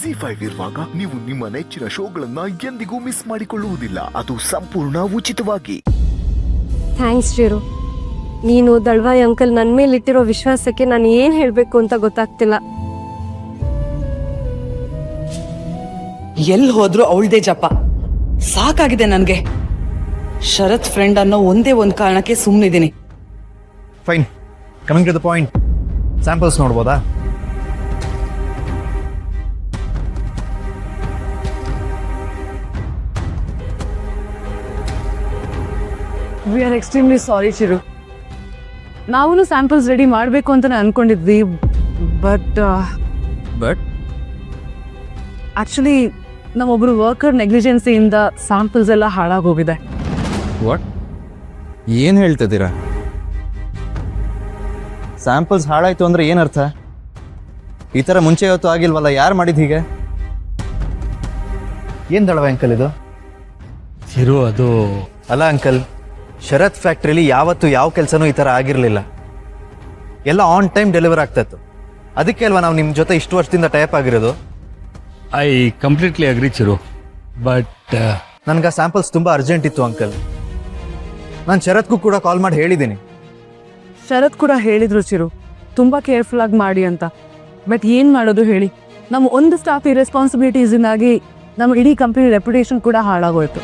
ZEE5 ಇರುವಾಗ ನೀವು ನಿಮ್ಮ ನೆಚ್ಚಿನ ಶೋಗಳನ್ನ ಎಂದಿಗೂ ಮಿಸ್ ಮಾಡಿಕೊಳ್ಳುವುದಿಲ್ಲ. ಅದು ಸಂಪೂರ್ಣ ಉಚಿತವಾಗಿ. ಥ್ಯಾಂಕ್ಸ್ ಚಿರು. ನೀನು ದಳ್ವಾಯಿ ಅಂಕಲ್ ನನ್ನ ಮೇಲಿಟ್ಟಿರೋ ವಿಶ್ವಾಸಕ್ಕೆ ನಾನು ಏನು ಹೇಳಬೇಕು ಅಂತ ಗೊತ್ತಾಗ್ತಿಲ್ಲ. ಎಲ್ಲಿ ಹೋದ್ರು ಅವಳದೇ ಜಪ. ಸಾಕಾಗಿದೆ ನನಗೆ. ಶರತ್ ಫ್ರೆಂಡ್ ಅನ್ನೋ ಒಂದೇ ಒಂದು ಕಾರಣಕ್ಕೆ ಸುಮ್ಮನಿದ್ದೀನಿ. Fine, coming to the point. Samples ನೋಡ್ಬೋದಾ? We are extremely sorry Chiru. ನಾವು ಸ್ಯಾಂಪಲ್ಸ್ ರೆಡಿ ಮಾಡಬೇಕು ಅಂತ ಅನ್ಕೊಂಡಿದ್ವಿ, ಬಟ್ ಆಕ್ಚುಲಿ ನಮ್ಮೊಬ್ರು ವರ್ಕರ್ ನೆಗ್ಲಿಜೆನ್ಸಿಯಿಂದ ಸ್ಯಾಂಪಲ್ಸ್ ಎಲ್ಲ ಹಾಳಾಗೋಗಿದೆ. ವಾಟ್? ಏನು ಹೇಳ್ತಿದ್ದೀರಾ? ಸ್ಯಾಂಪಲ್ಸ್ ಹಾಳಾಯ್ತು ಅಂದ್ರೆ ಏನರ್ಥ? ಈ ಥರ ಮುಂಚೆ ಇವತ್ತು ಆಗಿಲ್ವಲ್ಲ, ಯಾರು ಮಾಡಿದ ಹೀಗೆ? ಏನು ದಳವ ಅಂಕಲ್ ಇದು? ಚಿರು, ಅದು ಅಲ್ಲ ಅಂಕಲ್, ಶರತ್ ಫ್ಯಾಕ್ಟ್ರಿಲಿ ಯಾವತ್ತು ಯಾವ ಕೆಲಸನೂ ಈ ಥರ ಆಗಿರಲಿಲ್ಲ. ಎಲ್ಲ ಆನ್ ಟೈಮ್ ಡೆಲಿವರ್ ಆಗ್ತಾಯಿತ್ತು. ಅದಕ್ಕೆ ಅಲ್ವಾ ನಾವು ನಿಮ್ಮ ಜೊತೆ ಇಷ್ಟು ವರ್ಷದಿಂದ ಟೈಪ್ ಆಗಿರೋದು. I completely agri Chiru, but ನನಗೆ ಆ ಸ್ಯಾಂಪಲ್ಸ್ ತುಂಬ ಅರ್ಜೆಂಟ್ ಇತ್ತು ಅಂಕಲ್. ನಾನು ಶರತ್ಗೂ ಕೂಡ ಕಾಲ್ ಮಾಡಿ ಹೇಳಿದ್ದೀನಿ. ಶರತ್ ಕೂಡ ಹೇಳಿದ್ರು ಚಿರು, ತುಂಬ ಕೇರ್ಫುಲ್ ಆಗಿ ಮಾಡಿ ಅಂತ. ಬಟ್ ಏನು ಮಾಡೋದು ಹೇಳಿ, ನಮ್ಮ ಒಂದು ಸ್ಟಾಫ್ ಇರೆಸ್ಪಾನ್ಸಿಬಿಲಿಟೀಸಿಂದಾಗಿ ನಮ್ಮ ಇಡೀ ಕಂಪನಿ ರೆಪ್ಯುಟೇಷನ್ ಕೂಡ ಹಾಳಾಗೋಯ್ತು.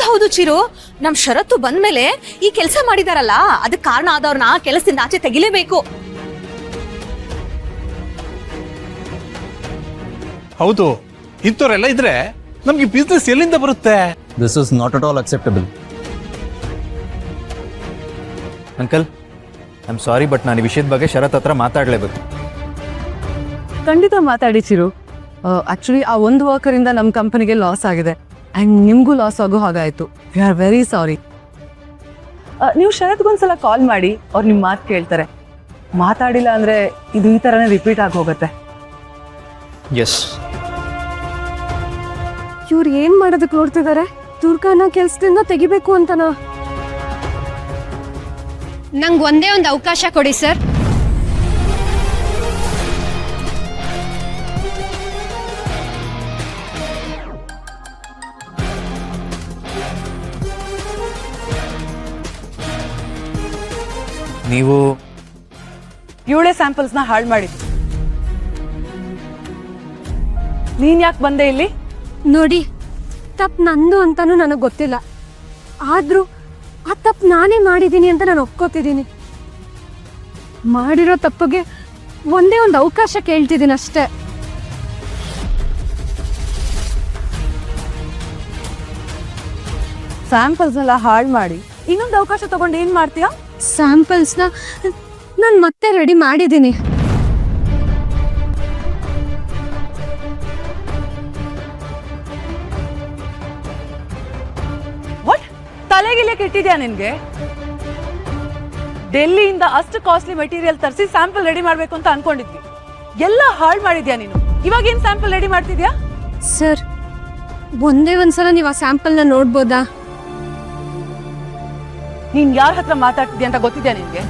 ಹೌದು ಚಿರು, ನಮ್ ಷರತ್ತು ಬಂದ್ಮೇಲೆ ಈ ಕೆಲಸ ಮಾಡಿದಾರಲ್ಲ, ಅದಕ್ಕೆ ಕಾರಣ ಆದವ್ರನ್ನ ಕೆಲಸದಿಂದ ಆಚೆ ತೆಗಿಲೇಬೇಕು. ಹೌದು, ಇಂಥವ್ರೆಲ್ಲ ಇದ್ರೆ ನಮ್ಗೆ ಬಿಸ್ನೆಸ್ ಎಲ್ಲಿಂದ ಬರುತ್ತೆ? This is not at all acceptable. Uncle, I am sorry, but ನಾನು ಈ ವಿಷಯದ ಬಗ್ಗೆ ಶರತ್ ಹತ್ರ ಮಾತಾಡಲೇಬೇಕು. ಖಂಡಿತ ಮಾತಾಡಿ ಚಿರು. ಆಕ್ಚುಲಿ ಆ ಒಂದು ವರ್ಕರಿಂದ ನಮ್ಮ ಕಂಪನಿಗೆ ಲಾಸ್ ಆಗಿದೆ ಆ್ಯಂಡ್ ನಿಮಗೂ ಲಾಸ್ ಆಗೋ ಹಾಗಾಯಿತು. We are very sorry. ನೀವು ಶರತ್ಗೊಂದ್ಸಲ ಕಾಲ್ ಮಾಡಿ, ಅವ್ರು ನಿಮ್ಮ ಮಾತು ಕೇಳ್ತಾರೆ. ಮಾತಾಡಿಲ್ಲ ಅಂದರೆ ಇದು ಈ ಥರನೇ ರಿಪೀಟ್ ಆಗಿ ಹೋಗುತ್ತೆ. ಎಸ್. ಇವ್ರು ಏನು ಮಾಡೋದಕ್ಕೆ ನೋಡ್ತಿದ್ದಾರೆ? ದುರ್ಗಾನ ಕೆಲಸದಿಂದ ತೆಗಿಬೇಕು ಅಂತನಾ? ನಂಗೆ ಒಂದೇ ಒಂದು ಅವಕಾಶ ಕೊಡಿ ಸರ್. ನೀವು ಇವಳೇ ಸ್ಯಾಂಪಲ್ಸ್ನ ಹಾಳು ಮಾಡಿದ್ದು. ನೀನ್ ಯಾಕೆ ಬಂದೆ ಇಲ್ಲಿ? ನೋಡಿ, ತಪ್ಪು ನಂದು ಅಂತಾನು ನನಗೆ ಗೊತ್ತಿಲ್ಲ. ಆದರೂ ಆ ತಪ್ಪು ನಾನೇ ಮಾಡಿದ್ದೀನಿ ಅಂತ ನಾನು ಒಪ್ಕೋತಿದ್ದೀನಿ. ಮಾಡಿರೋ ತಪ್ಪಿಗೆ ಒಂದೇ ಒಂದು ಅವಕಾಶ ಕೇಳ್ತಿದ್ದೀನಿ ಅಷ್ಟೇ. ಸ್ಯಾಂಪಲ್ಸ್ನೆಲ್ಲ ಹಾಳು ಮಾಡಿ ಇನ್ನೊಂದು ಅವಕಾಶ ತಗೊಂಡು ಏನು ಮಾಡ್ತೀಯಾ? ಸ್ಯಾಂಪಲ್ಸ್ನ ನಾನು ಮತ್ತೆ ರೆಡಿ ಮಾಡಿದ್ದೀನಿ. ವಾಟ್? ತಲೆಗಿಲೆ ಕೆಟ್ಟಿದ್ಯಾ ನಿನ್ಗೆ? ಡೆಲ್ಲಿಯಿಂದ ಅಷ್ಟು ಕಾಸ್ಟ್ಲಿ ಮೆಟೀರಿಯಲ್ ತರಿಸಿ ಸ್ಯಾಂಪಲ್ ರೆಡಿ ಮಾಡಬೇಕು ಅಂತ ಅನ್ಕೊಂಡಿದ್ವಿ. ಎಲ್ಲ ಹಾಳು ಮಾಡಿದ್ಯಾ ನೀನು. ಇವಾಗ ಏನು ಸ್ಯಾಂಪಲ್ ರೆಡಿ ಮಾಡ್ತಿದ್ಯಾ? ಸರ್, ಒಂದೇ ಒಂದ್ಸಲ ನೀವು ಆ ಸ್ಯಾಂಪಲ್ನ ನೋಡ್ಬೋದಾ? ನೀನ್ ಯಾರ ಹತ್ರ ಮಾತಾಡ್ತಿದ್ಯಾ ಅಂತ ಗೊತ್ತಿದ್ಯಾ ನಿನ್ಗೆ?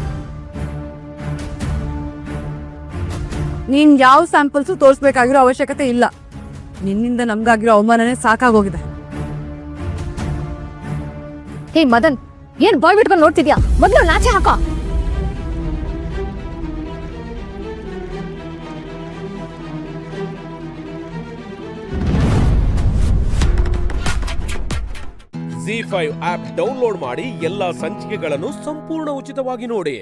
ನೀನ್ ಯಾವ ಸ್ಯಾಂಪಲ್ಸು ತೋರಿಸ್ಬೇಕಾಗಿರೋ ಅವಶ್ಯಕತೆ ಇಲ್ಲ. ನಿನ್ನಿಂದ ನಮ್ಗಾಗಿರೋ ಅವಮಾನನೇ ಸಾಕಾಗೋಗಿದೆ. ಹೇ ಮದನ್, ಏನ್ ಬಾಯ್ ಬಿಟ್ಕೊಂಡು ನೋಡ್ತಿದ್ಯಾ? ಮೊದ್ಲು ನಾಚೆ ಹಾಕೋ. ZEE5 ಆಪ್ ಡೌನ್ಲೋಡ್ ಮಾಡಿ ಎಲ್ಲಾ ಸಂಚಿಕೆಗಳನ್ನು ಸಂಪೂರ್ಣ ಉಚಿತವಾಗಿ ನೋಡಿ.